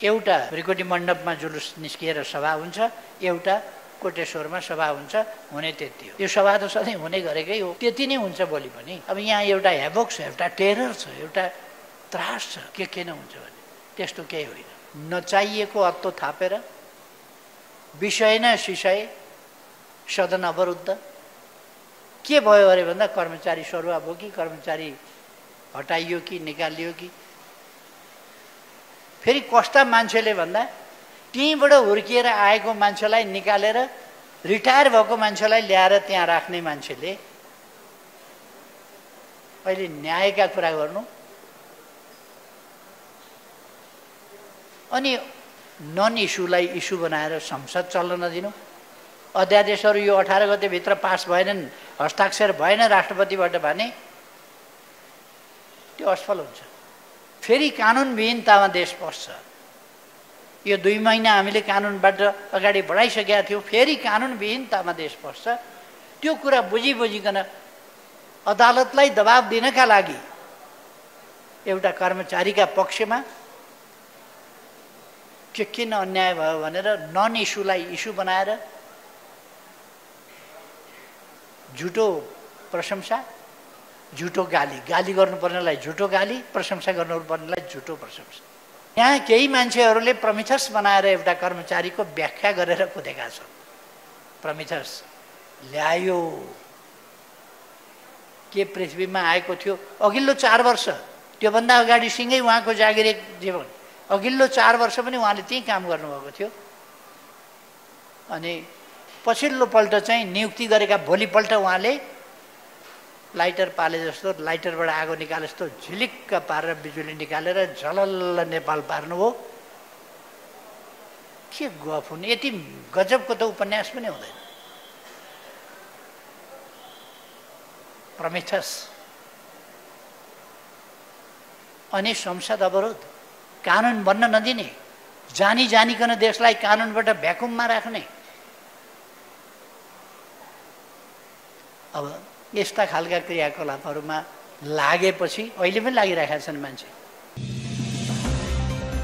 एउटा भृकुटी मण्डपमा जुलुस निस्किएर सभा हुन्छ, एउटा कोटेश्वरमा सभा हुन्छ, हुने त्यति हो। यो सभा त सधैँ हुने गरेकै हो, त्यति नै हुन्छ भोलि पनि। अब यहाँ एउटा हेभोक छ, एउटा टेरर छ, एउटा त्रास छ, के नै हुन्छ भने त्यस्तो केही होइन। नचाहिएको अत्तो थापेर विषय न सिषय सदन अवरुद्ध के भयो अरे भन्दा कर्मचारी सरुवा भयो कि कर्मचारी हटाइयो कि निकालियो कि फेरि कस्ता मान्छेले भन्दा त्यहीँबाट हुर्किएर आएको मान्छेलाई निकालेर रिटायर भएको मान्छेलाई ल्याएर त्यहाँ राख्ने मान्छेले अहिले न्यायका कुरा गर्नु अनि नन इस्युलाई इस्यु बनाएर संसद चल्न नदिनु। अध्यादेशहरू यो 18 गतेभित्र पास भएनन्, हस्ताक्षर भएन राष्ट्रपतिबाट भने त्यो असफल हुन्छ। फेरि कानुनविहीनतामा देश पस्छ। यो 2 महिना हामीले कानुनबाट अगाडि बढाइसकेका थियौँ, फेरि कानुनविहीनतामा देश पस्छ। त्यो कुरा बुझिकन अदालतलाई दबाब दिनका लागि एउटा कर्मचारीका पक्षमा किन अन्याय भयो भनेर नन इस्युलाई इस्यु बनाएर झुटो प्रशंसा, झुटो गाली, गाली गर्नुपर्नेलाई झुटो गाली, प्रशंसा गर्नुपर्नेलाई झुटो प्रशंसा। यहाँ केही मान्छेहरूले प्रमिथस बनाएर एउटा कर्मचारीको व्याख्या गरेर कुदेका छन्। प्रमिथस ल्यायो के पृथ्वीमा आएको थियो अघिल्लो 4 वर्ष, त्योभन्दा अगाडि सँगै उहाँको जागिरे जीवन, अघिल्लो 4 वर्ष पनि उहाँले त्यही काम गर्नुभएको थियो। अनि पछिल्लो पल्ट चाहिँ नियुक्ति गरेका भोलिपल्ट उहाँले लाइटर पाले जस्तो, लाइटरबाट आगो निकाले जस्तो झिलिक्क पारेर बिजुली निकालेर झलल्ल नेपाल पार्नुभयो। के गफ हुने, यति गजबको त उपन्यास पनि हुँदैन। प्रमिथस अनि संसद अवरोध, कानुन बन्न नदिने, जानिकन देशलाई कानुनबाट भ्याकुममा राख्ने। अब यस्ता खालका क्रियाकलापहरूमा लागेपछि अहिले पनि लागिरहेका छन् मान्छे।